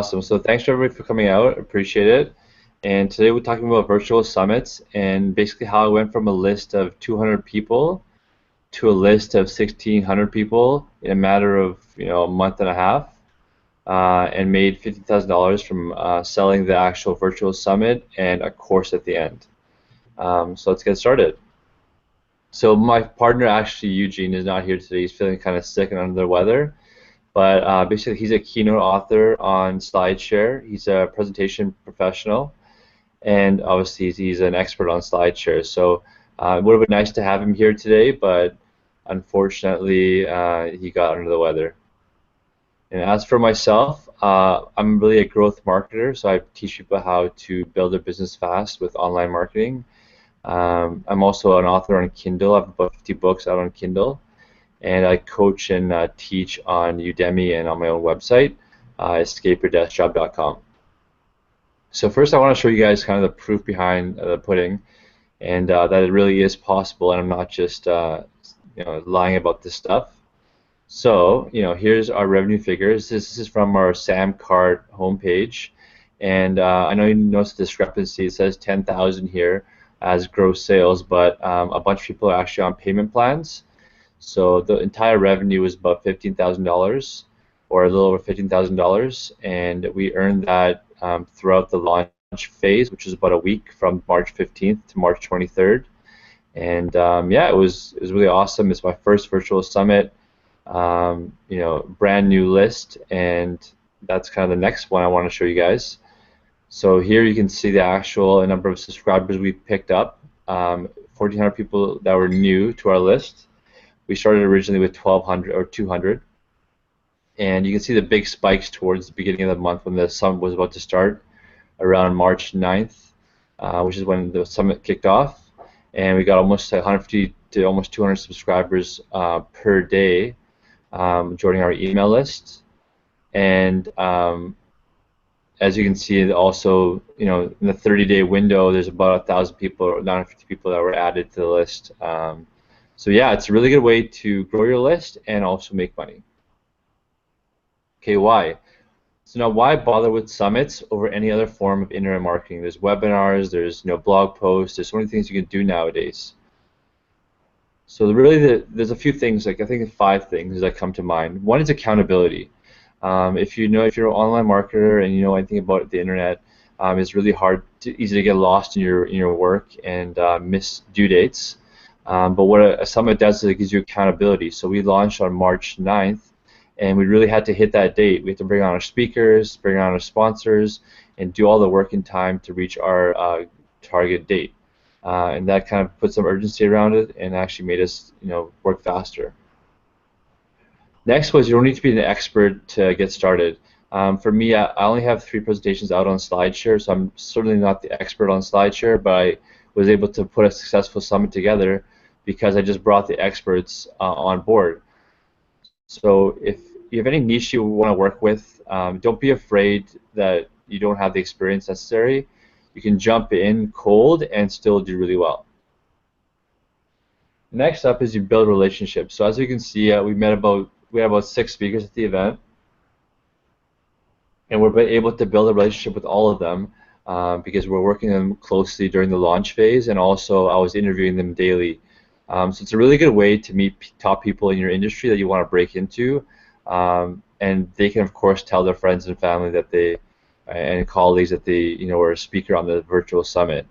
Awesome. So thanks for everybody for coming out. Appreciate it. And today we're talking about virtual summits and basically how I went from a list of 200 people to a list of 1,600 people in a matter of a month and a half, and made $50,000 from selling the actual virtual summit and a course at the end. So let's get started. So my partner, actually Eugene, is not here today. He's feeling kind of sick and under the weather. But basically, he's a keynote author on SlideShare. He's a presentation professional, and obviously, he's an expert on SlideShare. So it would have been nice to have him here today, but unfortunately, he got under the weather. And as for myself, I'm really a growth marketer, so I teach people how to build their business fast with online marketing. I'm also an author on Kindle. I have about 50 books out on Kindle. And I coach and teach on Udemy and on my own website, escapeyourdeskjob.com. So first I want to show you guys kind of the proof behind the pudding, and that it really is possible, and I'm not just lying about this stuff. So here's our revenue figures. This is from our Sam Cart homepage, and I know you notice the discrepancy. It says 10,000 here as gross sales, but a bunch of people are actually on payment plans. So the entire revenue was about $15,000, or a little over $15,000, and we earned that throughout the launch phase, which is about a week from March 15th to March 23rd. And yeah, it was really awesome. It's my first virtual summit, brand new list, and that's kind of the next one I want to show you guys. So here you can see the actual number of subscribers we picked up, 1,400 people that were new to our list. We started originally with 1,200 or 200, and you can see the big spikes towards the beginning of the month when the summit was about to start, around March 9th, which is when the summit kicked off, and we got almost 150 to almost 200 subscribers per day joining our email list. And as you can see, also in the 30-day window, there's about 1,000 people or 950 people that were added to the list. So yeah, it's a really good way to grow your list and also make money. Okay, why? So now, why bother with summits over any other form of internet marketing? There's webinars, there's blog posts, there's so many things you can do nowadays. So really, there's a few things, like I think 5 things that come to mind. One is accountability. If you're an online marketer and you know anything about the internet, it's really easy to get lost in your work and miss due dates. But what a summit does is it gives you accountability. So we launched on March 9th, and we really had to hit that date. We had to bring on our speakers, bring on our sponsors, and do all the work in time to reach our target date. And that kind of put some urgency around it and actually made us work faster. Next was, you don't need to be an expert to get started. For me, I only have 3 presentations out on SlideShare, so I'm certainly not the expert on SlideShare, but I was able to put a successful summit together because I just brought the experts on board. So if you have any niche you want to work with, don't be afraid that you don't have the experience necessary. You can jump in cold and still do really well. Next up is you build relationships. So as you can see, we had about 6 speakers at the event, and we're able to build a relationship with all of them because we're working them closely during the launch phase, and also I was interviewing them daily. So it's a really good way to meet top people in your industry that you want to break into, and they can of course tell their friends and family and colleagues that they were a speaker on the virtual summit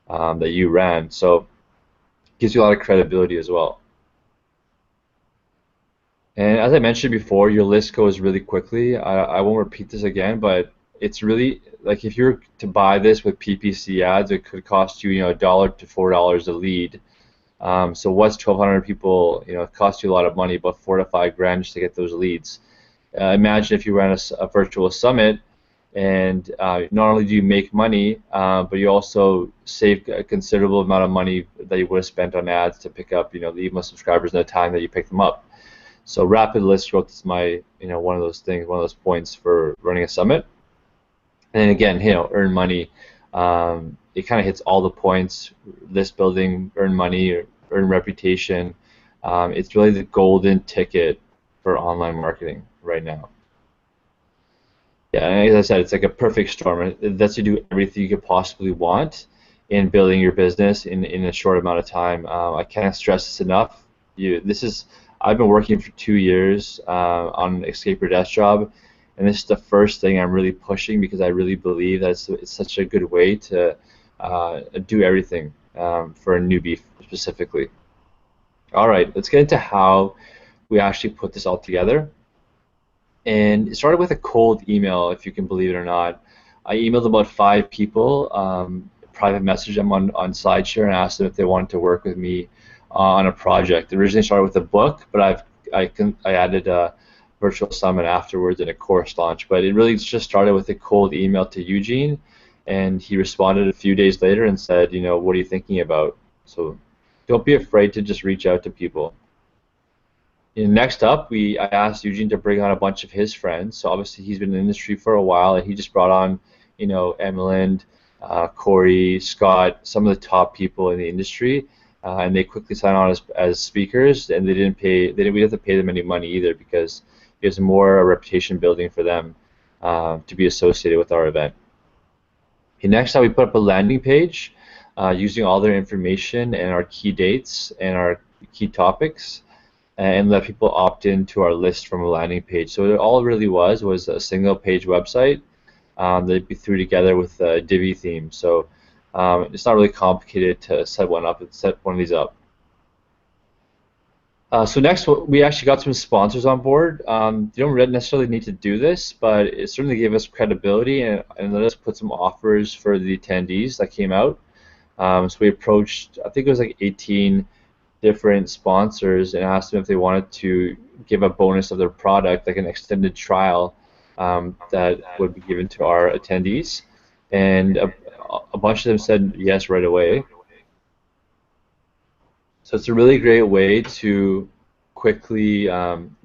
that you ran. So it gives you a lot of credibility as well. And as I mentioned before, your list goes really quickly. I won't repeat this again, but it's really, like, if you were to buy this with PPC ads, it could cost you $1 to $4 a lead. So what's 1,200 people? It costs you a lot of money, about $4 to $5 grand just to get those leads. Imagine if you ran a virtual summit, and not only do you make money, but you also save a considerable amount of money that you would have spent on ads to pick up the email subscribers in the time that you pick them up. So rapid list growth is my one of those things, one of those points for running a summit. And then again, earn money. It kind of hits all the points: list building, earn money, earn reputation. It's really the golden ticket for online marketing right now. Yeah, and as I said, it's like a perfect storm. It lets you do everything you could possibly want in building your business in a short amount of time. I can't stress this enough. I've been working for 2 years on an escape or desk job, and this is the first thing I'm really pushing because I really believe that it's such a good way to do everything for a newbie specifically. All right, let's get into how we actually put this all together. And it started with a cold email, if you can believe it or not. I emailed about 5 people, private messaged them on SlideShare and asked them if they wanted to work with me on a project. It originally started with a book, but I added a virtual summit afterwards and a course launch. But it really just started with a cold email to Eugene, and he responded a few days later and said, what are you thinking about? So don't be afraid to just reach out to people. And next up, I asked Eugene to bring on a bunch of his friends. So obviously he's been in the industry for a while, and he just brought on, Emmeline, Corey, Scott, some of the top people in the industry, and they quickly signed on as speakers, and we didn't have to pay them any money either because it was more a reputation building for them to be associated with our event. Okay, next up, we put up a landing page using all their information and our key dates and our key topics, and let people opt into our list from a landing page. So it all really was a single page website that we threw together with a Divi theme. So it's not really complicated to set one of these up. So next, we actually got some sponsors on board. You don't necessarily need to do this, but it certainly gave us credibility and let us put some offers for the attendees that came out. So we approached, I think it was like 18 different sponsors and asked them if they wanted to give a bonus of their product, like an extended trial that would be given to our attendees. And a bunch of them said yes right away. So it's a really great way to quickly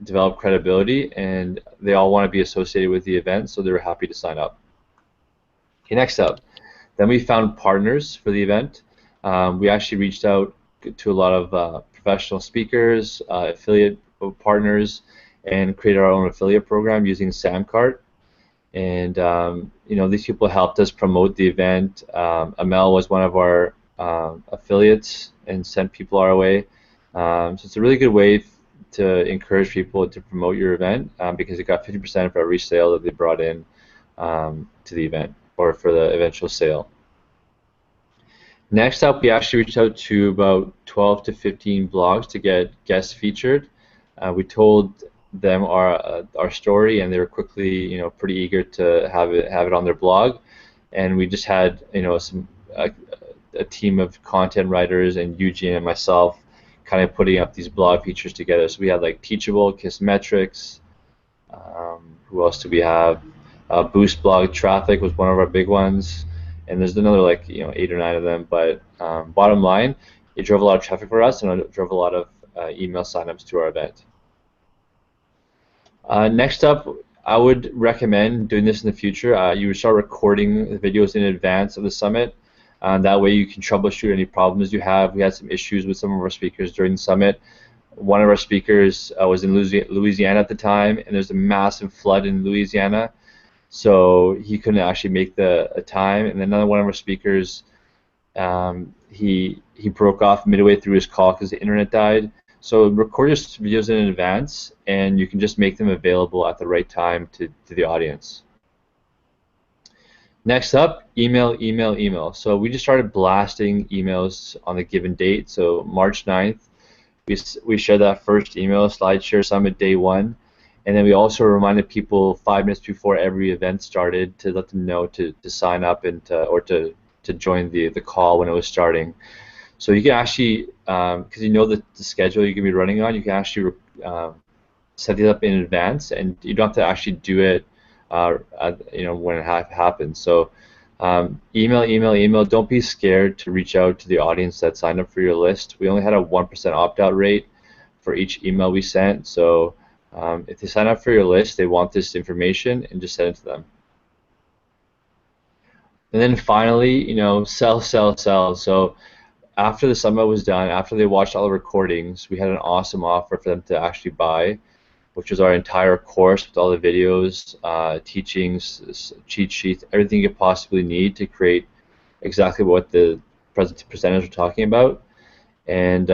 develop credibility, and they all want to be associated with the event, so they were happy to sign up. Okay, next up, then we found partners for the event. We actually reached out to a lot of professional speakers, affiliate partners, and created our own affiliate program using Samcart. And these people helped us promote the event. Amel was one of our affiliates and sent people our way. So it's a really good way to encourage people to promote your event because it got 50% of every sale that they brought in to the event or for the eventual sale. Next up, we actually reached out to about 12 to 15 blogs to get guests featured. We told them our story, and they were quickly, pretty eager to have it on their blog. And we just had, a team of content writers and Eugene and myself kind of putting up these blog features together. So we had like Teachable, Kissmetrics. Who else do we have? Boost blog traffic was one of our big ones. And there's another 8 or 9 of them, but bottom line, it drove a lot of traffic for us, and it drove a lot of email signups to our event. Next up, I would recommend doing this in the future. You would start recording the videos in advance of the summit. That way you can troubleshoot any problems you have. We had some issues with some of our speakers during the summit. One of our speakers was in Louisiana at the time, and there's a massive flood in Louisiana. So he couldn't actually make the time, and then another one of our speakers, he broke off midway through his call because the internet died. So record your videos in advance, and you can just make them available at the right time to the audience. Next up, email. So we just started blasting emails on the given date. So March 9th, we shared that first email, SlideShare Summit Day 1. And then we also reminded people 5 minutes before every event started to let them know to sign up and to join the call when it was starting. So you can actually, because you know the schedule you're going to be running on, you can actually set these up in advance, and you don't have to actually do it when it happens. So email. Don't be scared to reach out to the audience that signed up for your list. We only had a 1% opt-out rate for each email we sent. So if they sign up for your list, they want this information, and just send it to them. And then finally, sell. So after the summit was done, after they watched all the recordings, we had an awesome offer for them to actually buy. which is our entire course with all the videos, teachings, cheat sheets, everything you could possibly need to create exactly what the presenters were talking about. And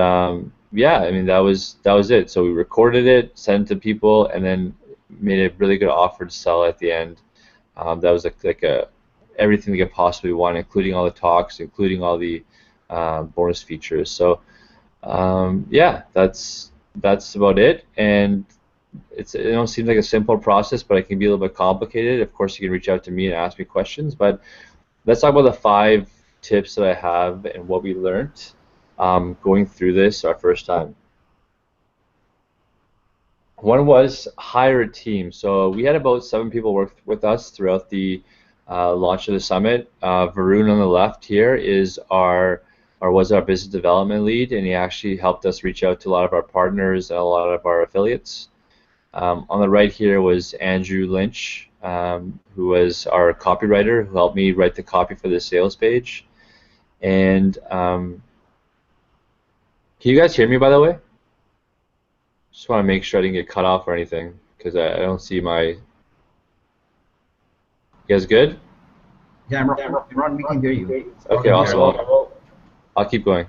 yeah, I mean that was it. So we recorded it, sent it to people, and then made a really good offer to sell at the end. That was like a everything they could possibly want, including all the talks, including all the bonus features. So yeah, that's about it. And it don't seem like a simple process, but it can be a little bit complicated. Of course, you can reach out to me and ask me questions, but let's talk about the 5 tips that I have and what we learned going through this our first time. One was hire a team. So we had about 7 people work with us throughout the launch of the summit. Varun on the left here is was our business development lead, and he actually helped us reach out to a lot of our partners and a lot of our affiliates. On the right here was Andrew Lynch, who was our copywriter, who helped me write the copy for the sales page. And can you guys hear me, by the way? Just want to make sure I didn't get cut off or anything, because I don't see my... You guys good? Yeah, Ron, we can hear you. Okay, awesome. I'll keep going.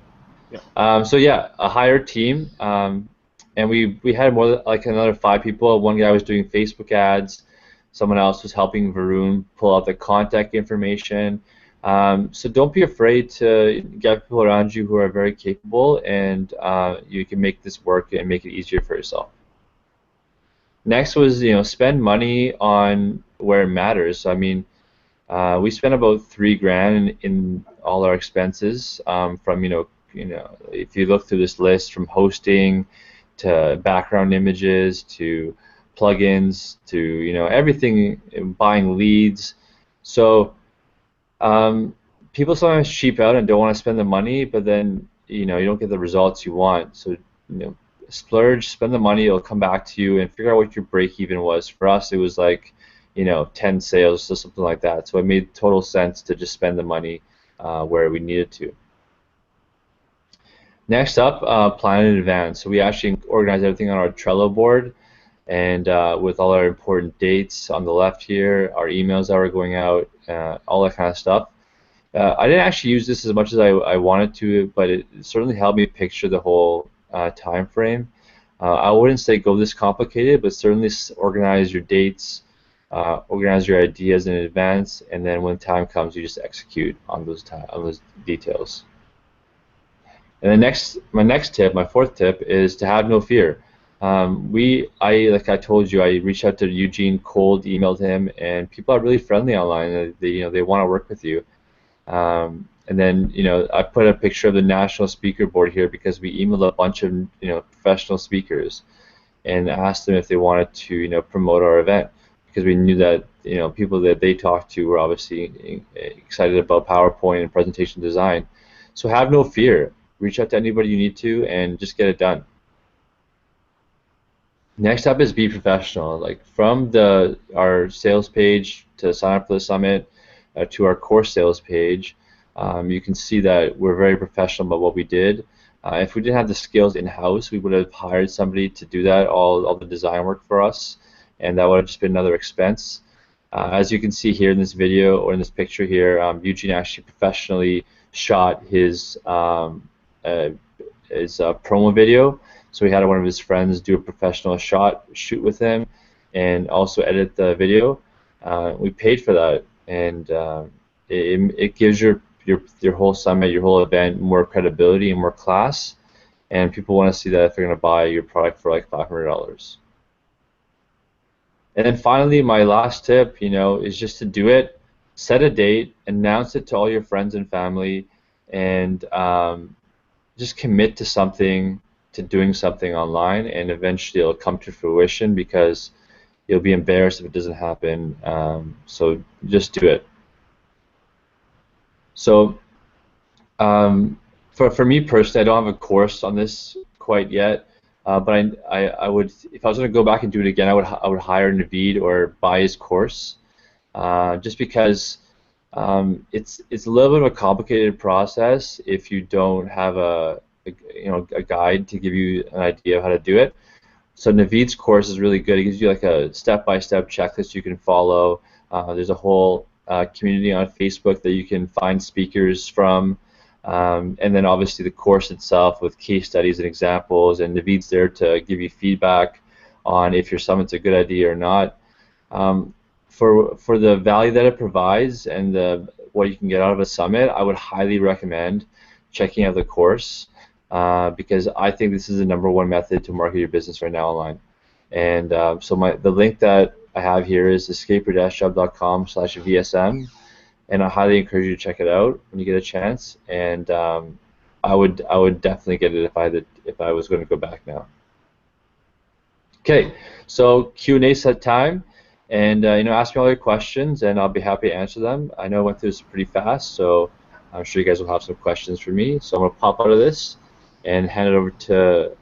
Yeah. So yeah, a hired team, and we had more like another 5 people. One guy was doing Facebook ads, someone else was helping Varun pull out the contact information. So don't be afraid to get people around you who are very capable, and you can make this work and make it easier for yourself. Next was, spend money on where it matters. So, I mean, we spent about $3,000 in all our expenses, from if you look through this list, from hosting to background images to plugins to everything, buying leads. So people sometimes cheap out and don't want to spend the money, but then you don't get the results you want. So splurge, spend the money, it'll come back to you, and figure out what your break even was. For us, it was like 10 sales or something like that. So it made total sense to just spend the money where we needed to. Next up, plan in advance. So we actually organize everything on our Trello board, and with all our important dates on the left here, our emails that were going out, all that kind of stuff. I didn't actually use this as much as I wanted to, but it certainly helped me picture the whole time frame. I wouldn't say go this complicated, but certainly organize your dates, organize your ideas in advance, and then when time comes, you just execute on those details. And my next tip, my 4th tip, is to have no fear. Like I told you, I reached out to Eugene, cold emailed him, and people are really friendly online. They want to work with you. And then I put a picture of the national speaker board here because we emailed a bunch of professional speakers and asked them if they wanted to promote our event, because we knew that people that they talked to were obviously excited about PowerPoint and presentation design. So have no fear. Reach out to anybody you need to and just get it done. Next up is be professional. Like from our sales page to sign up for the summit to our course sales page, you can see that we're very professional about what we did. If we didn't have the skills in-house, we would have hired somebody to do that, all the design work for us, and that would have just been another expense. As you can see here in this video, or in this picture here, Eugene actually professionally shot his promo video. So he had one of his friends do a professional shoot with him, and also edit the video. We paid for that, and it gives your whole summit, your whole event, more credibility and more class, and people want to see that if they're going to buy your product for like $500. And then finally, my last tip, is just to do it. Set a date, announce it to all your friends and family, and just commit to something, to doing something online, and eventually it'll come to fruition, because you'll be embarrassed if it doesn't happen. So just do it. So for me personally, I don't have a course on this quite yet, but I would, if I was going to go back and do it again, I would hire Naveed or buy his course, just because it's a little bit of a complicated process if you don't have a guide to give you an idea of how to do it. So Naveed's course is really good. It gives you like a step-by-step checklist you can follow. There's a whole community on Facebook that you can find speakers from. And then obviously the course itself with case studies and examples, and Naveed's there to give you feedback on if your summit's a good idea or not. For the value that it provides and what you can get out of a summit, I would highly recommend checking out the course because I think this is the #1 method to market your business right now online. And so the link that I have here is escapeyourdeskjob.com/VSM, and I highly encourage you to check it out when you get a chance. And I would definitely get it if I was going to go back now. Okay, so Q&A set time, and ask me all your questions, and I'll be happy to answer them. I know I went through this pretty fast, so I'm sure you guys will have some questions for me. So I'm going to pop out of this and hand it over to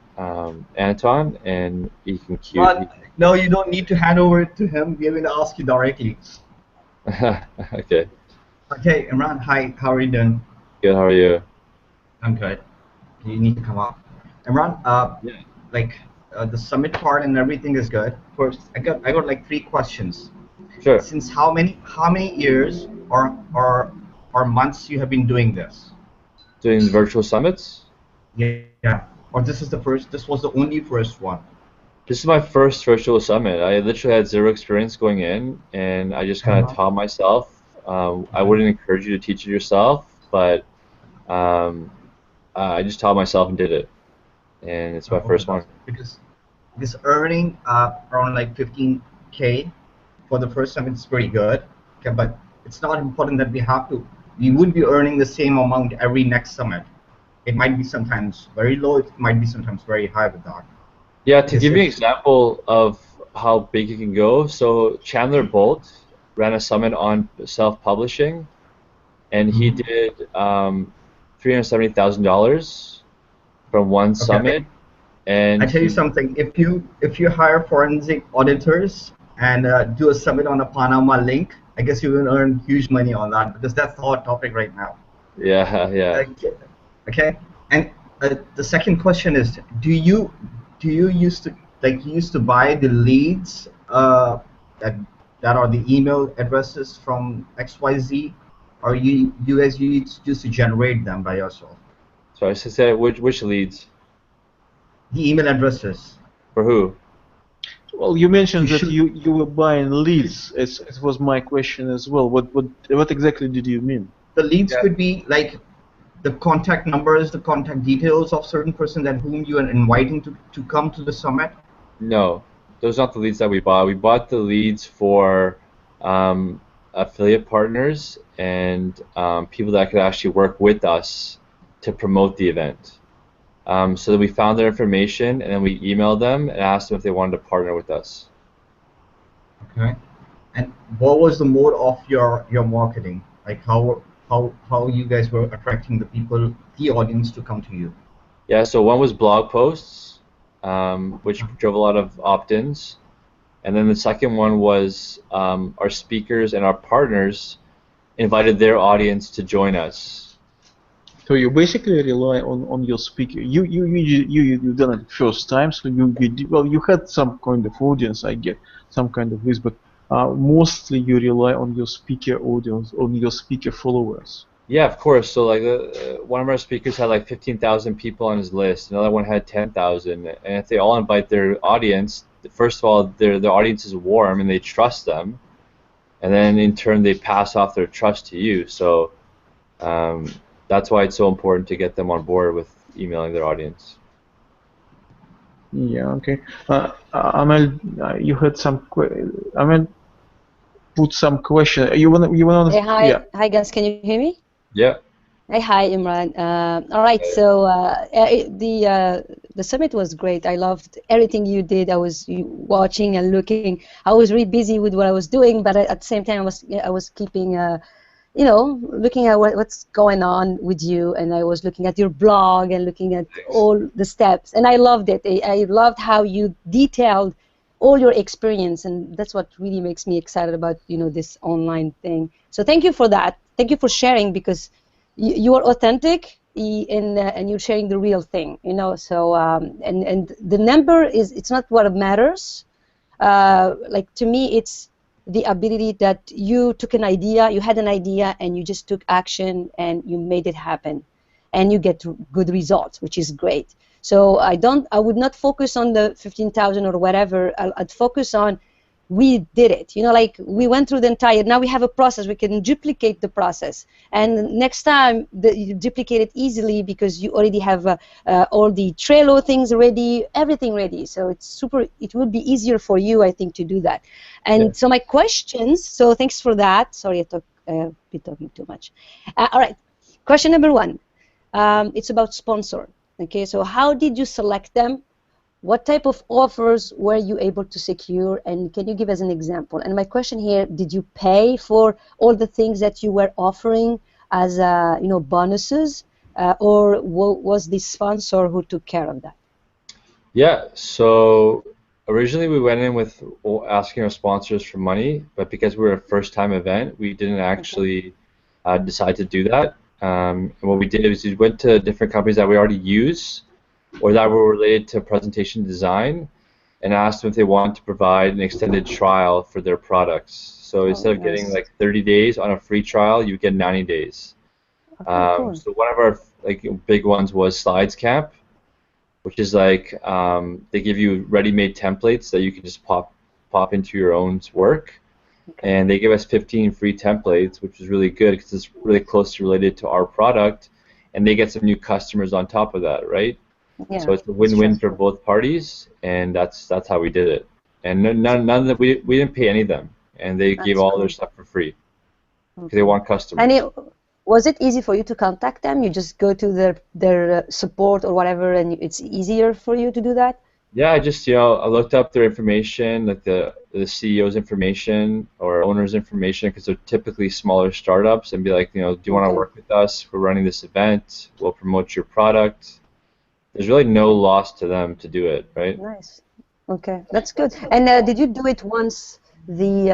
Anton, and he can cue. No, you don't need to hand over it to him. We're going to ask you directly. Okay. Okay, Imran, hi. How are you doing? Good. How are you? I'm good. You need to come up. Imran, Yeah. the summit part and everything is good. First, I got like 3 questions. Sure. Since how many years or months you have been doing this? Doing virtual summits? Yeah. Or this was the only first one? This is my first virtual summit. I literally had 0 experience going in, and I just kind of taught myself. I wouldn't encourage you to teach it yourself, but I just taught myself and did it, and it's my first one. Because earning around like 15K for the first summit is pretty good. Okay, but it's not important that we would be earning the same amount every next summit. It might be sometimes very low. It might be sometimes very high with that. Yeah, to give you an example of how big it can go, so Chandler Bolt ran a summit on self-publishing, and he did $370,000 from one summit. And I tell you something, if you hire forensic auditors and do a summit on a Panama link, I guess you will earn huge money on that, because that's the hot topic right now. Yeah. Okay. And the second question is, do you used to buy the leads that are the email addresses from XYZ, or you guys used to generate them by yourself? So I should say which leads? The email addresses. For who? Well, you mentioned that you were buying leads. It was my question as well. What exactly did you mean? The leads could be like the contact numbers, the contact details of certain person that whom you are inviting to come to the summit. No, those are not the leads that we bought. We bought the leads for affiliate partners and people that could actually work with us to promote the event. So that we found their information, and then we emailed them and asked them if they wanted to partner with us. Okay. And what was the mode of your marketing? Like how you guys were attracting the audience to come to you? Yeah, so one was blog posts, which drove a lot of opt-ins. And then the second one was our speakers and our partners invited their audience to join us. So you basically rely on your speaker. You've done it first time, so you had some kind of audience, I get some kind of this, but mostly you rely on your speaker audience, on your speaker followers. Yeah, of course. So like one of our speakers had like 15,000 people on his list. Another one had 10,000. And if they all invite their audience, first of all, their audience is warm and they trust them, and then in turn they pass off their trust to you. So that's why it's so important to get them on board with emailing their audience. Yeah. Okay. Amel, you had some. Amel, put some question. You wanna? Hey, hi, yeah. Hi guys. Can you hear me? Yeah. Hey, hi, Imran. All right. So the summit was great. I loved everything you did. I was watching and looking. I was really busy with what I was doing, but at the same time, I was keeping. Looking at what's going on with you, and I was looking at your blog and looking at all the steps, and I loved it. I loved how you detailed all your experience, and that's what really makes me excited about this online thing. So thank you for that. Thank you for sharing, because you are authentic. and you're sharing the real thing, you know. So and the number is, it's not what matters. Like to me, it's the ability that you took an idea, you had an idea, and you just took action and you made it happen, and you get good results, which is great. So I would not focus on the 15,000 or whatever. I'd focus on, we did it, you know, like we went through the entire, now we have a process, we can duplicate the process, and next time you duplicate it easily because you already have all the Trello things ready, everything ready. So it's super, it would be easier for you, I think, to do that. And Yeah. so my questions, so thanks for that. Sorry, I been talking too much. All right, question number one. It's about sponsor. Okay, so how did you select them? What type of offers were you able to secure, and can you give us an example? And my question here, did you pay for all the things that you were offering as you know, bonuses, or was the sponsor who took care of that? Yeah, so originally we went in with asking our sponsors for money, but because we were a first-time event, we didn't actually decide to do that. And what we did is we went to different companies that we already use or that were related to presentation design and asked them if they wanted to provide an extended trial for their products. So Oh, instead of getting nice. like 30 days on a free trial, you get 90 days. Okay, cool. So one of our like big ones was Slides Camp, which is like they give you ready-made templates that you can just pop into your own work, Okay. and they give us 15 free templates, which is really good because it's really closely related to our product, and they get some new customers on top of that, right? So Yeah, it's a it's win-win for stressful. both parties, and that's how we did it. And none of that, we didn't pay any of them, and they gave That's all their cool. stuff for free because they Okay. want And customers. was it easy for you to contact them? You just go to their support or whatever, and it's easier for you to do that? Yeah, I just, I looked up their information, like the CEO's information or owner's information, because they're typically smaller startups, and be like, do you want to Okay. work with us? We're running this event. We'll promote your product. There's really no loss to them to do it, right? Nice. Okay, that's good. And did you do it once the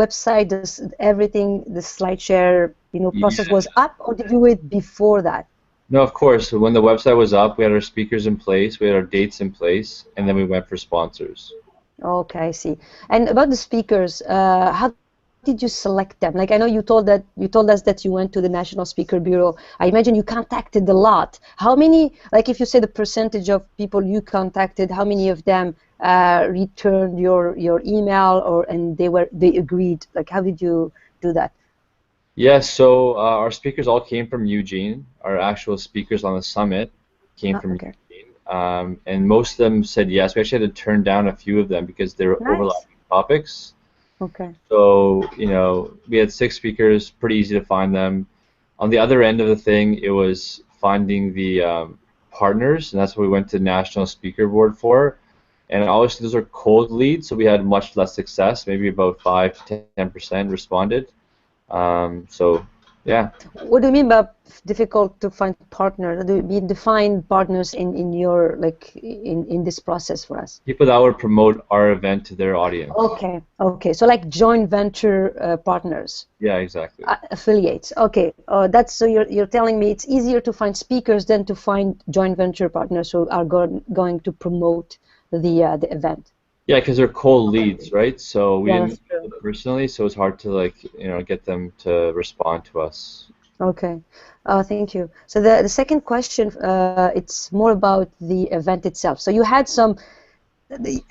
website, everything, the slide share, you know, process Yeah. was up, or did you do it before that? No, of course. So when the website was up, we had our speakers in place, we had our dates in place, and then we went for sponsors. Okay, I see. And about the speakers, how did you select them? Like I know you told us that you went to the National Speaker Bureau. I imagine you contacted a lot. How many, like if you say the percentage of people you contacted, how many of them returned your email, or and they agreed? Like how did you do that? Yeah, so our speakers all came from Eugene. Our actual speakers on the summit came Ah, from okay. Eugene. And most of them said yes. We actually had to turn down a few of them because they were Nice. overlapping topics. Okay. So, we had 6 speakers, pretty easy to find them. On the other end of the thing, it was finding the partners, and that's what we went to National Speaker Board for. And obviously, those are cold leads, so we had much less success. Maybe about 5 to 10% responded. So, yeah, What do you mean by difficult to find partners? Do you mean define partners in your like in this process for us? people that would promote our event to their audience. Okay, okay. So like joint venture partners, Yeah, exactly. affiliates. Okay, that's so you're telling me it's easier to find speakers than to find joint venture partners who are going to promote the event. Yeah, because they're cold Okay. leads, right? So we Yeah, didn't that's know true. them personally, so it's hard to get them to respond to us. Okay, thank you. So the second question, it's more about the event itself. So you had some,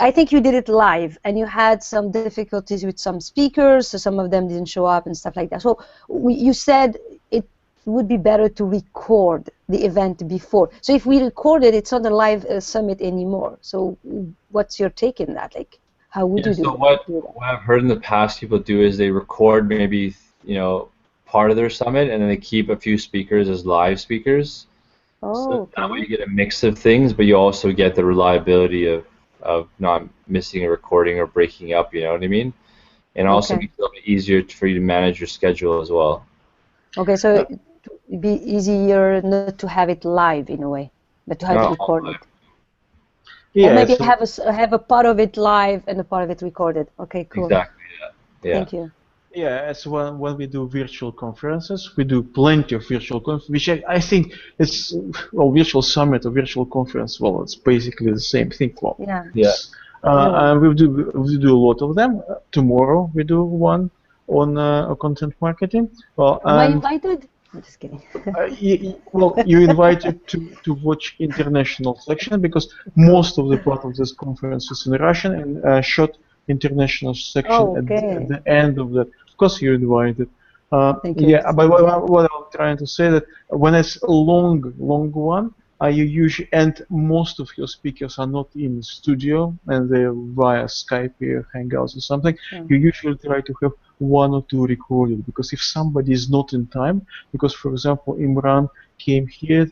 I think you did it live, and you had some difficulties with some speakers, so some of them didn't show up and stuff like that. So you said it would be better to record the event before. So if we record it, it's not a live summit anymore. So what's your take in that? Like, how would Yeah, you so do what that? what I've heard in the past people do is they record maybe, part of their summit and then they keep a few speakers as live speakers. So Oh, that way okay. you get a mix of things, but you also get the reliability of not missing a recording or breaking up, you know what I mean? And also Okay. makes it a little bit easier for you to manage your schedule as well. Okay, so it'd be easier not to have it live in a way, but to have it Not all recorded. live. Or Yeah, maybe so have a part of it live and a part of it recorded. Okay, cool. Exactly, yeah. Yeah. Thank you. Yeah, as when we do virtual conferences, we do plenty of virtual conferences, which I think it's, well, virtual summit or virtual conference. Well, it's basically the same thing. Well, Yeah. Yeah. and we do a lot of them. Tomorrow we do one on content marketing. Well, Am I and invited? I'm just kidding. well, you invited to watch international section because most of the part of this conference is in Russian and shot international section Oh, at okay. the end of that. Of course, you're invited. Thank you Yeah, so but much. what I'm trying to say that when it's a long one, you usually and most of your speakers are not in studio and they're via Skype or Hangouts or something. Sure. You usually try to have one or two recorded because if somebody is not in time, because for example Imran came here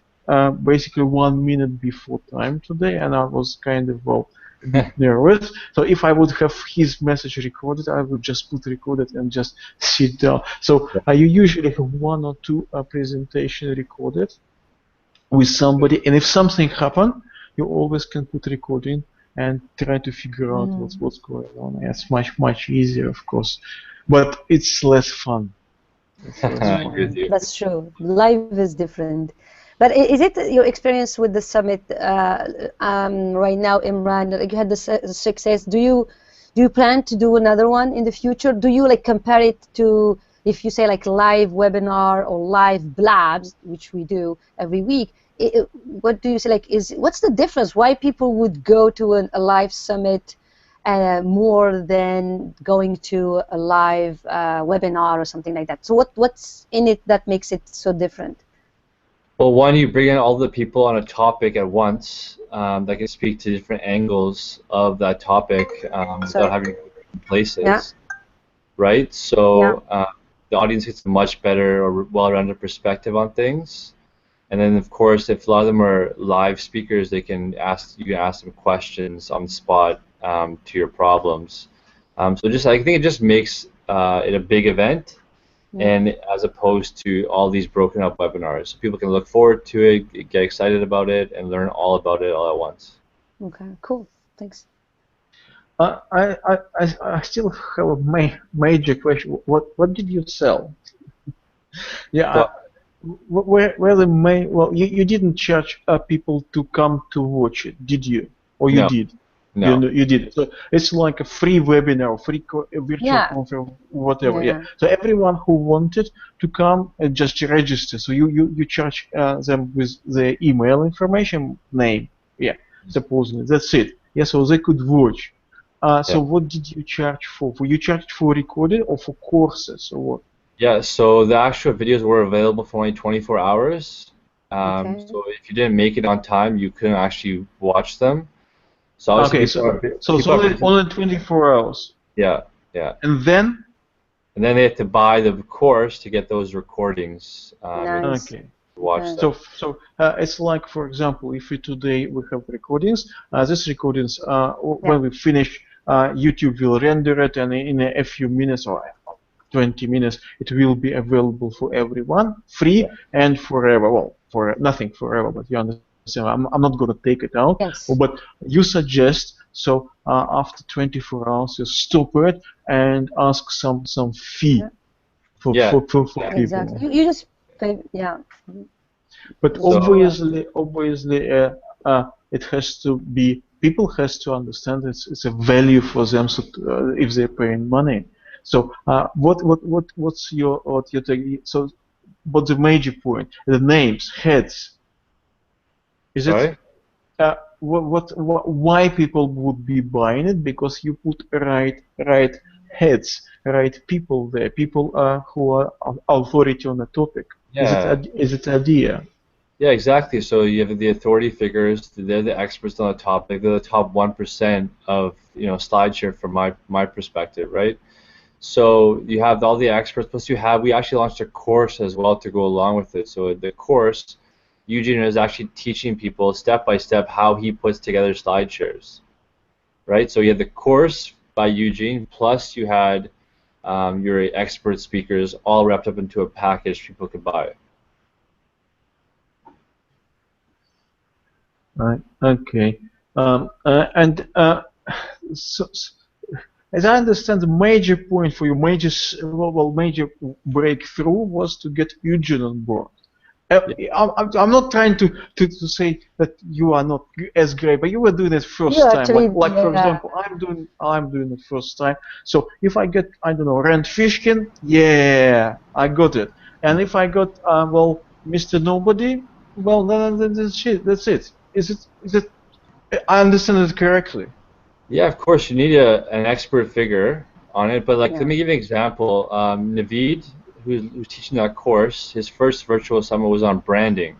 basically 1 minute before time today and I was kind of well a bit nervous, so if I would have his message recorded I would just put recorded and just sit down. So you usually have one or two presentation recorded with somebody, and if something happen you always can put recording and try to figure out what's going on. It's much easier of course, but it's less fun. It's less I fun. agree with you. That's true. Life is different. But is it your experience with the summit right now, Imran? Like you had the success. Do you plan to do another one in the future? Do you like compare it to if you say like live webinar or live blabs, which we do every week? What do you say? Like, what's the difference? Why people would go to a live summit more than going to a live webinar or something like that? So what's in it that makes it so different? Well, one, you bring in all the people on a topic at once that can speak to different angles of that topic without Sorry. having to go different Yeah. places, right? Yeah. So the audience gets a much better or well-rounded perspective on things. And then, of course, if a lot of them are live speakers, you can ask them questions on the spot to your problems. So I think it just makes it a big event, and as opposed to all these broken up webinars. So people can look forward to it, get excited about it, and learn all about it all at once. Okay. Cool. Thanks. I still have a major question. What did you sell? Yeah, So, where the main, well, you didn't charge people to come to watch it, did you? Or you no, did? no. You did. So it's like a free webinar, free a virtual Yeah. conference, whatever. Yeah. Yeah. So everyone who wanted to come just register. So you charge them with the email information, name. Yeah. Supposedly that's it. Yeah. So they could watch. Yeah. So what did you charge for? You charged for recording or for courses or what? Yeah, so the actual videos were available for only 24 hours. Okay. So if you didn't make it on time, you couldn't actually watch them. So obviously Okay, so it's people are busy. only 24 hours, Yeah, yeah. and then And then they have to buy the course to get those recordings and Nice. okay. watch Okay. them. So it's like, for example, if we today we have recordings, these recordings Yeah. when we finish, YouTube will render it, and in a few minutes or 20 minutes, it will be available for everyone, free and forever. Well, for nothing forever, but you understand. I'm not going to take it out, Yes. but you suggest so after 24 hours you stop it and ask some fee Yeah. Yeah, for yeah. Exactly. people. You just pay. Yeah. But Just So go ahead. obviously, it has to be people has to understand it's a value for them. So if they're paying money, so what's your take? So, but the major point, the names, heads, is it? sorry? Why people would be buying it? Because you put right heads, right people there, people who are authority on the topic. Yeah. Is it idea? Yeah, exactly. So you have the authority figures, they're the experts on the topic, they're the top 1% of, SlideShare from my perspective, right? So you have all the experts, plus we actually launched a course as well to go along with it. So the course, Eugene is actually teaching people step by step how he puts together SlideShares, right? So you had the course by Eugene, plus you had your expert speakers all wrapped up into a package people could buy. Right. Okay. And so as I understand, the major point for your major breakthrough was to get Eugene on board. I'm not trying to say that you are not as great, but you were doing it You first time. actually, Like for yeah. example, I'm doing it first time. So if I get, I don't know, Rand Fishkin, yeah, I got it. And if I got well, Mr. Nobody, well, then that's it. That's it. Is it? I understand it correctly. Yeah, of course, you need an expert figure on it, but like, let Yeah. me give you an example. Naveed, who's teaching that course, his first virtual summit was on branding,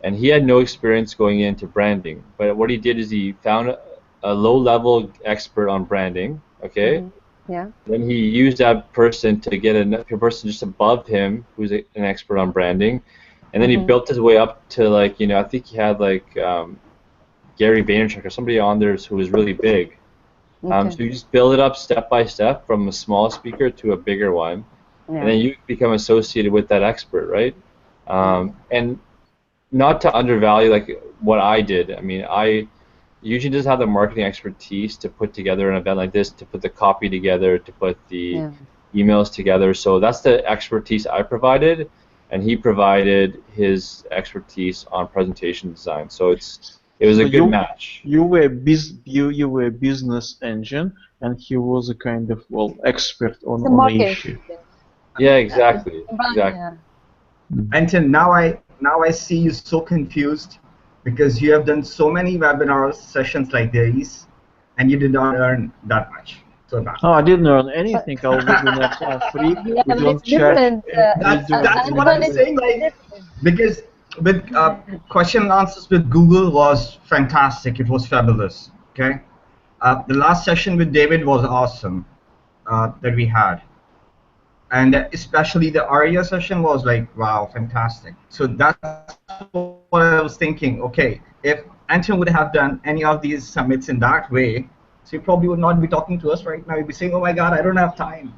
and he had no experience going into branding. But what he did is he found a low-level expert on branding, okay? Yeah. Then he used that person to get a person just above him who's an expert on branding, and then he built his way up to, like, I think he had like Gary Vaynerchuk or somebody on there who was really big. Okay. So you just build it up step by step from a small speaker to a bigger one, and Yeah. then you become associated with that expert, right? And not to undervalue like what I did. I mean, I usually doesn't have the marketing expertise to put together an event like this, to put the copy together, to put the Yeah. emails together. So that's the expertise I provided, and he provided his expertise on presentation design. So it was So a good match. you were a business engine, and he was a kind of expert on The the market. issue. Yeah, exactly, exactly. Yeah. Anton, now I see you so confused because you have done so many webinar sessions like these, and you did not earn that much. So that. Oh, I didn't earn But anything. Our webinars are free. yeah, We but don't it's charge. different. We don't. That's We what I'm Anton, don't. saying. it's Like, different. because with question and answers with Google was fantastic. It was fabulous. Okay, the last session with David was awesome that we had, and especially the ARIA session was like wow, fantastic. So that's what I was thinking. Okay, if Anton would have done any of these summits in that way, so he probably would not be talking to us right now. He'd be saying, "Oh my God, I don't have time."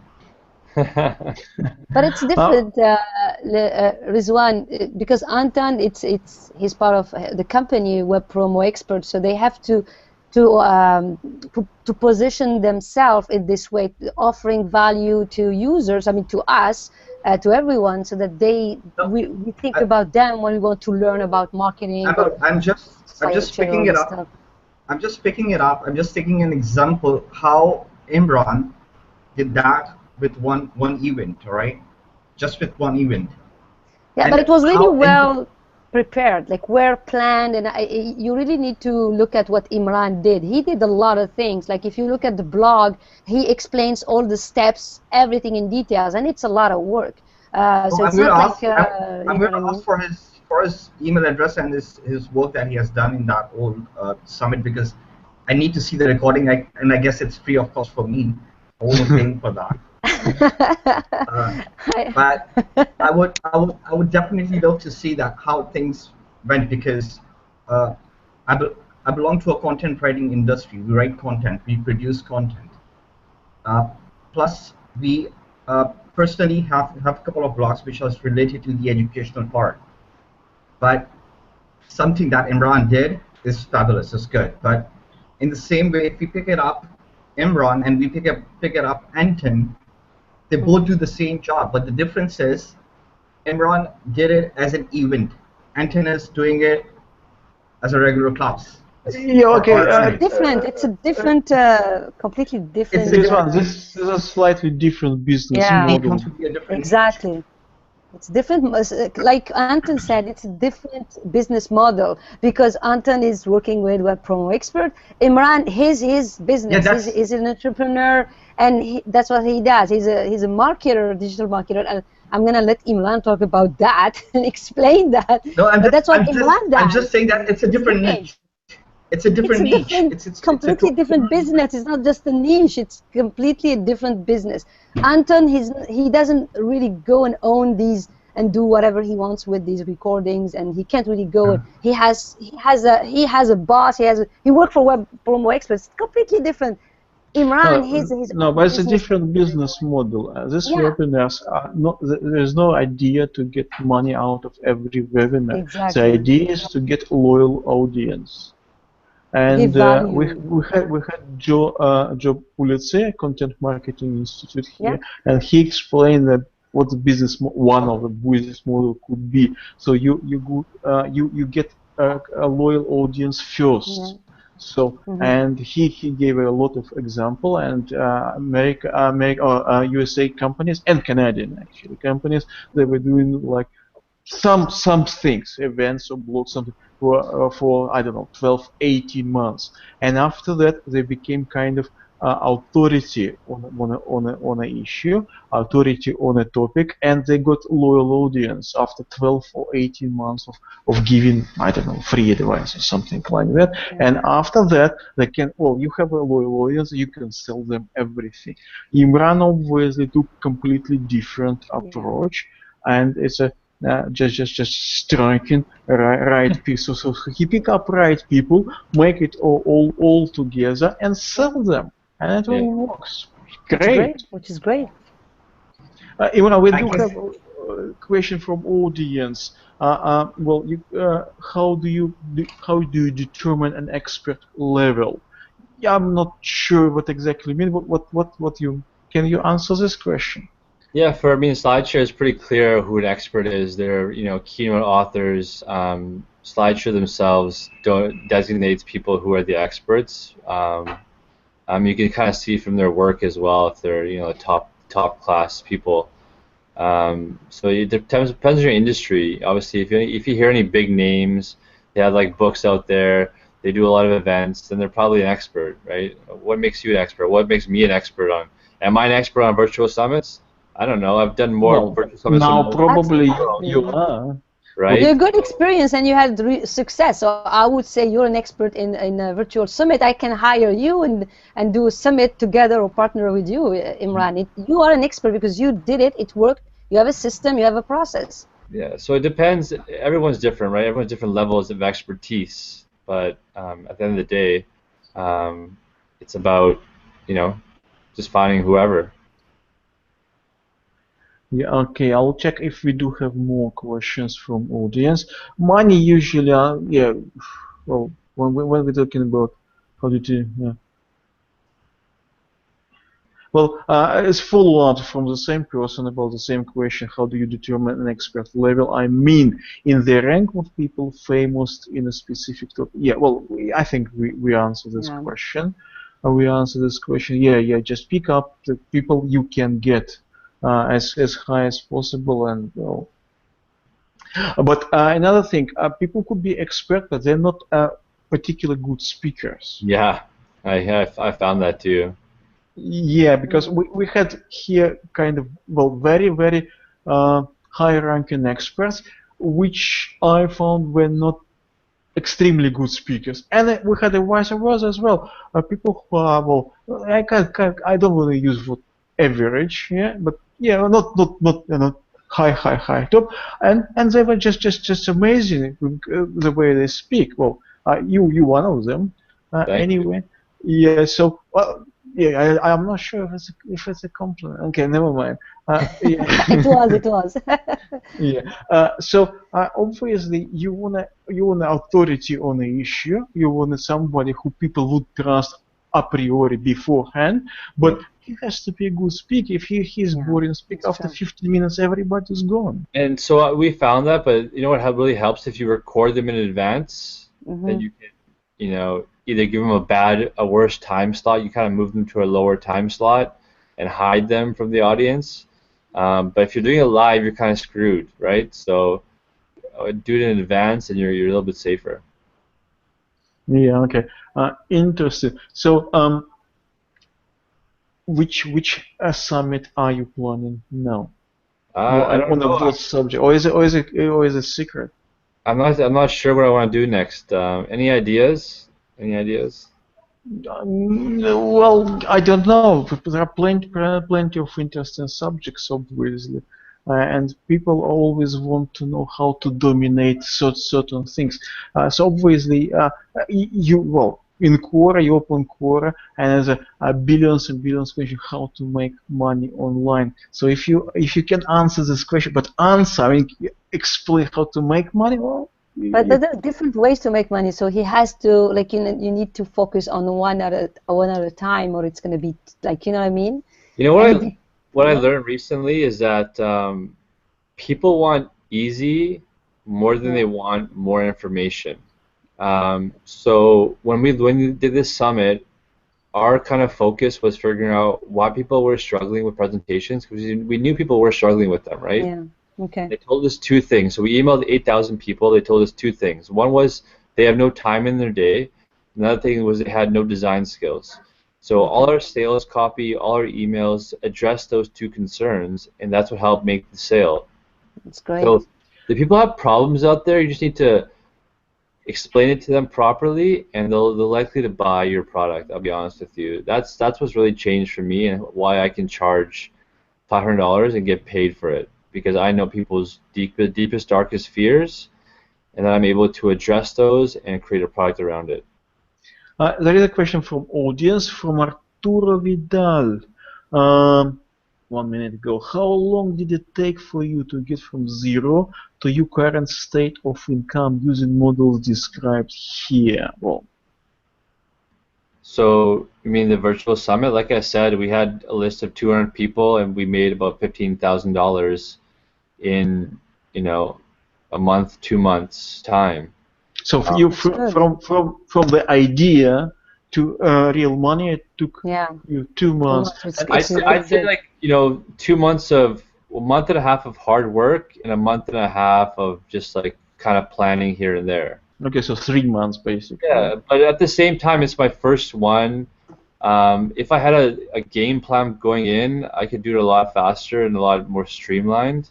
But it's Oh, different, Rizwan, because Anton, he's part of the company Web Promo Expert, so they have to position themselves in this way, offering value to users. I mean, to us, to everyone, so that No, we think I, about them when we want to learn about marketing or I'm just share all picking it this up. stuff. I'm just picking it up. I'm just taking an example how Imran did that with one event, all right? Just with one event. Yeah, but And it was really how in well prepared, like well planned, and you really need to look at what Imran did. He did a lot of things. Like if you look at the blog, he explains all the steps, everything in details, and it's a lot of work. oh, So it's not like I'm you know going what I to ask mean? for his email address and his work that he has done in that whole summit because I need to see the recording. And I guess it's free of cost for me. I won't be paying for that. Uh, but I would definitely love to see that how things went because uh, I belong to a content writing industry. We write content, we produce content. Uh, Plus, we personally have a couple of blogs which are related to the educational part. But something that Imran did is fabulous, is good. But in the same way, if we pick it up Imran and we pick it up Anton, they both do the same job. But the difference is Imran did it as an event. Anton is doing it as a regular class. yeah. Okay. It's a Summit. different, it's a different, completely It's different. a This different. one. This is a slightly different business Yeah, It model. comes to be a different niche. exactly. It's different, like Anton said, it's a different business model because Anton is working with Web Promo Expert. Imran, his Yeah, business, that's he's an entrepreneur, and that's what he does. He's a marketer, digital marketer, and I'm gonna let Imran talk about that and explain that. no. But that's what Imran I'm just does. saying that it's a His different niche. niche. It's a different It's a niche. different, It's a completely different totally business. It's not just a niche. It's completely a different business. Anton, he doesn't really go and own these and do whatever he wants with these recordings, and he can't really go. He has a boss. He worked for Web Promo Experts. It's completely different. Imran, his No, own but it's a business. different business model. This Yeah, webinars are not. There's no idea to get money out of every webinar. The exactly. idea is to get loyal audience. And Give value. we had Joe Pulitzer, Content Marketing Institute Yeah. here, and he explained that what the one of the business model could be. So you get a loyal audience Yeah. first. So Hmm. and he gave a lot of example, and USA companies and Canadian actually companies, they were doing like some things, events or blogs, something for I don't know, 12, 18 months, and after that they became kind of authority on a issue, authority on a topic, and they got loyal audience after 12 or 18 months of giving, I don't know, free advice or something like that. Yeah. And after that they can, well, you have a loyal audience, you can sell them everything. Imran obviously took completely different Yeah. approach, and it's a just striking right people. So he pick up right people, make it all together, and Yeah. sell them, and it Yeah. all works. Which is great. Great. Which is great. Even we I do guess have a question from audience. Well, how do you determine an expert level? Yeah, I'm not sure what exactly mean. What you can you answer this question? Yeah, for me, SlideShare is pretty clear who an expert is. They're, keynote authors. SlideShare themselves don't designates people who are the experts. You can kind of see from their work as well if they're, top class people. So it depends on your industry. Obviously, if you hear any big names, they have like books out there, they do a lot of events, then they're probably an expert, right? What makes you an expert? What makes me an expert on? Am I an expert on virtual summits? I don't know. I've done more Well, virtual summits than now most people in probably the world, you Absolutely. are. With right? a good experience and you had success, so I would say you're an expert in a virtual summit. I can hire you and do a summit together or partner with you, Imran. You are an expert because you did it. It worked. You have a system. You have a process. Yeah. So it depends. Everyone's different, right? Everyone's different levels of expertise. But at the end of the day, it's about, you know, just finding whoever. Yeah, okay, I'll check if we do have more questions from audience. Money usually, yeah, well, when we're talking about how do you, yeah. Well, as follow-up from the same person about the same question, how do you determine an expert level? I mean, in the rank of people famous in a specific topic. Yeah, well, I think we answered this Yeah. question. We answered this question. Yeah, just pick up the people you can get as high as possible, and well, but another thing, people could be expert, but they're not particularly good speakers. Yeah, I found that too. Yeah, because Mm. we had here kind of, well, very uh, high-ranking experts, which I found were not extremely good speakers, and we had a vice versa as well. People who are, well, I don't want to use what average, yeah, but yeah, not high top, and they were just amazing the way they speak. Well, you one of them, Thank you. anyway. Yeah, so well, yeah, I'm not sure if it's a compliment. Okay, never mind. It Yeah. was. It was. Yeah. So obviously you want authority on an issue. You want somebody who people would trust a priori beforehand. But Yep. he has to be a good speaker. If he's Yeah, boring speak it's after true. 15 minutes, everybody's gone. And so we found that, but you know what really helps if you record them in advance, then Hmm. you can, either give them a worse time slot. You kind of move them to a lower time slot and hide them from the audience. But if you're doing it live, you're kind of screwed, right? So do it in advance, and you're a little bit safer. Yeah. Okay. Interesting. So which summit are you planning now? Well, I don't on know. what subject, or is it secret? I'm not sure what I want to do next. Any ideas? Any ideas? Well, I don't know. There are plenty of interesting subjects, obviously, and people always want to know how to dominate certain things. So obviously, well, in Quora, you open Quora, and there's a billions and billions questions how to make money online. So if you can answer this question, but answer, I mean, explain how to make money, well, But there are different ways to make money. So he has to, like, you need to focus on one at a time, or it's going to be like, you know what I mean? You know And what I yeah, learned recently is that people want easy more than they yeah, want more information. So when we did this summit, our kind of focus was figuring out why people were struggling with presentations because we knew people were struggling with them, right? yeah. Okay, They told us two things. So we emailed 8,000 people. They told us two things. One was they have no time in their day. Another thing was they had no design skills. So all okay. our sales copy, all our emails addressed those two concerns, and that's what helped make the sale. That's So great. if people have problems out there, you just need to explain it to them properly, and they're likely to buy your product. I'll be honest with you. That's what's really changed for me, and why I can charge $500 and get paid for it, because I know people's deepest, darkest fears, and then I'm able to address those and create a product around it. There is a question from audience from Arturo Vidal. Um, 1 minute ago. How long did it take for you to get from zero to your current state of income using models described here? Well, So, you mean the virtual summit? Like I said, we had a list of 200 people, and we made about $15,000 in, you know, a month, 2 months time. so for Uh, you That's good. from the idea to real money, it took Yeah, you 2 months. 2 months. It's And it's I'd really say, good. like, 2 months of a month and a half of hard work and a month and a half of just like kind of planning here and there. okay, so 3 months basically. Yeah? Yeah, but at the same time, it's my first one. If I had a game plan going in, I could do it a lot faster and a lot more streamlined.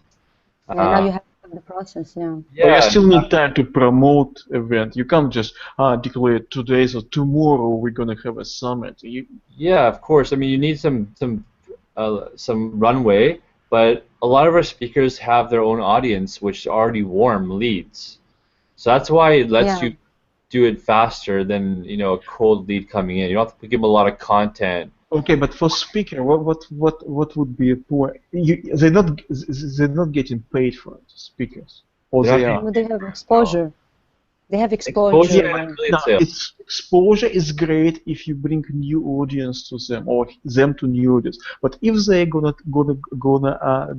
Yeah, now Uh, you have the process. Yeah. But you yeah, still need time to promote event. You can't just declare today or tomorrow we're gonna have a summit. yeah, of course. I mean, you need some runway, but a lot of our speakers have their own audience, which are already warm leads. So that's why it lets Yeah. you do it faster than, a cold lead coming in. You don't have to give them a lot of content. Okay, but for speaker, what would be a poor? They're not getting paid for it, speakers, or They're not they getting are. Well, they have no. exposure. They have Exposure Yeah, exposure. and but Yeah. affiliate no, sales. it's exposure is great if you bring new audience to them or them to new audience. But if they're gonna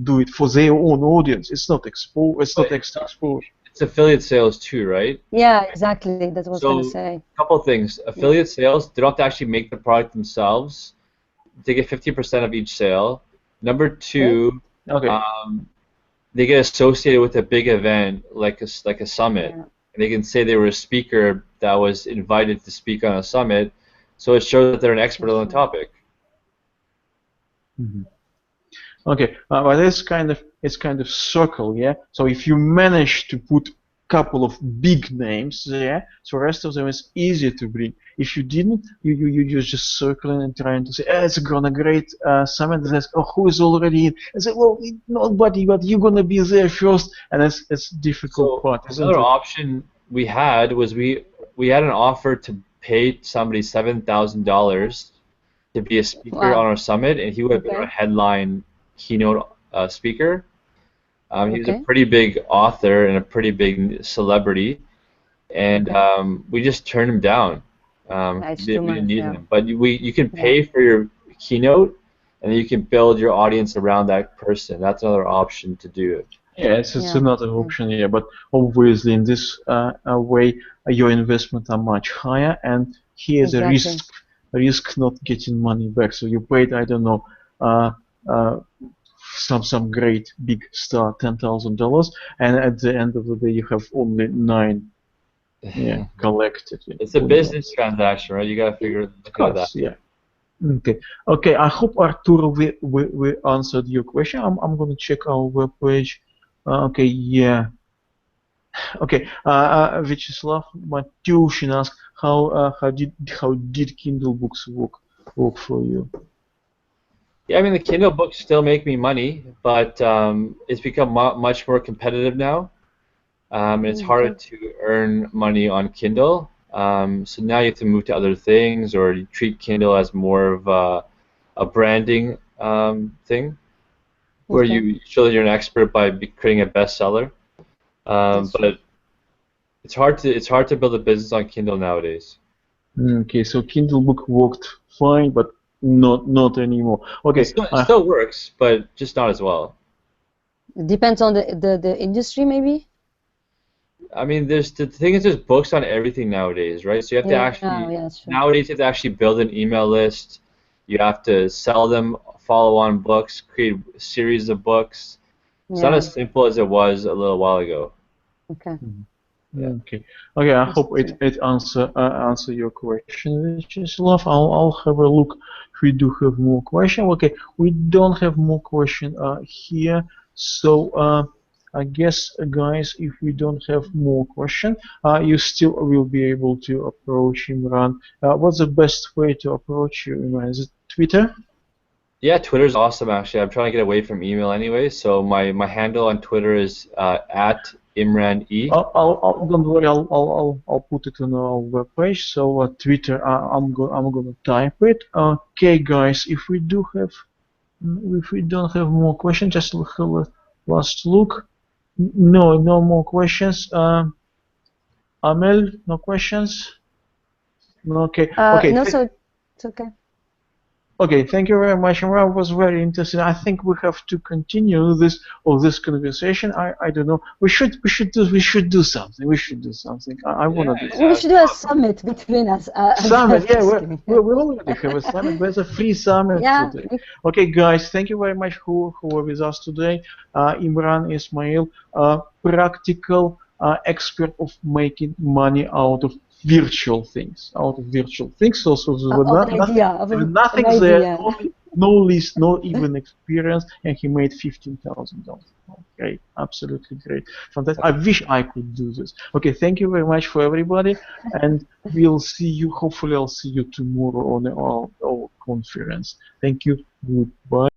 do it for their own audience, it's not it's But not extra exposure. it's affiliate sales too, right? Yeah, exactly. That's what I was gonna So say. a couple of things. Yeah. Affiliate sales, they don't have to actually make the product themselves. They get 50% of each sale. Number Great. two, Okay. um, they get associated with a big event like a summit. Yeah. And they can say they were a speaker that was invited to speak on a summit, so it shows that they're an expert That's on the right. topic. Mhm. Okay, but it's kind of circle, yeah. So if you manage to put couple of big names there, so rest of them is easier to bring. If you didn't, you're just circling and trying to say, it's gonna great summit. And says, oh, who is already in? I say, well, nobody, but you're gonna be there first, and it's difficult So part, isn't another it? option we had was we had an offer to pay somebody $7,000 to be a speaker on Wow. our summit, and he would have been our Okay. headline keynote speaker. He was a Okay. pretty big author and a pretty big celebrity, and Okay. we just turned him down. It's too We didn't much. need Yeah. him, but you can Yeah. pay for your keynote, and then you can build your audience around that person. That's another option to do. Yeah, it's Yeah. another Yeah. option, yeah, but obviously in this way, your investments are much higher, and here's a Exactly. risk not getting money back. So you paid, I don't know, uh, uh, some great big star $10,000, and at the end of the day, you have only nine, yeah, collected. Yeah. It's a Who business knows? transaction, right? You gotta Yeah, of look at it that course, way. yeah. Okay, okay. I hope Arturo we answered your question. I'm gonna check our webpage. Okay, yeah. Okay, Vyacheslav Matyushin asked how did Kindle books work for you? Yeah, I mean the Kindle books still make me money, but it's become much more competitive now. And it's harder Okay. to earn money on Kindle. So now you have to move to other things, or you treat Kindle as more of a branding thing, where Okay. you show that you're an expert by creating a bestseller. That's true. But It's hard to build a business on Kindle nowadays. Okay, so Kindle book worked fine, but not anymore. Okay, It still works, but just not as well. Depends on the industry, maybe. I mean, the thing is, there's books on everything nowadays, right? So you have to actually Yeah, that's true. nowadays you have to actually build an email list. You have to sell them follow-on books, create a series of books. It's not Yeah. as simple as it was a little while ago. Okay. Yeah. Okay. Okay. I That's hope true. it answer your question, Vyacheslav. I'll have a look if we do have more question. Okay, we don't have more question here. So I guess guys, if we don't have more question, you still will be able to approach Imran. What's the best way to approach you, Imran? Is it Twitter? Yeah, Twitter's awesome actually. I'm trying to get away from email anyway, so my handle on Twitter is at Imran E. Don't worry. I'll put it on our webpage. So Twitter. I'm gonna type it. Okay, guys. If we don't have more questions, just have a last look. No more questions. Amel, no questions. No, okay. Okay. No, so it's okay. Okay, thank you very much. Imran, it was very interesting. I think we have to continue this conversation. I don't know. We should do something. We should do something. I wanna do something. We should do a summit between us. Summit, yeah, Just kidding. we already have a summit. There's a free summit Yeah. today. Okay, guys, thank you very much who were with us today. Imran Ismail, practical expert of making money out of virtual things. So Of an idea, of there was an nothing there, idea. no list, no even experience, and he made $15,000. Great, absolutely great, fantastic. I wish I could do this. Okay, thank you very much for everybody, and we'll see you. Hopefully, I'll see you tomorrow on our conference. Thank you. Goodbye.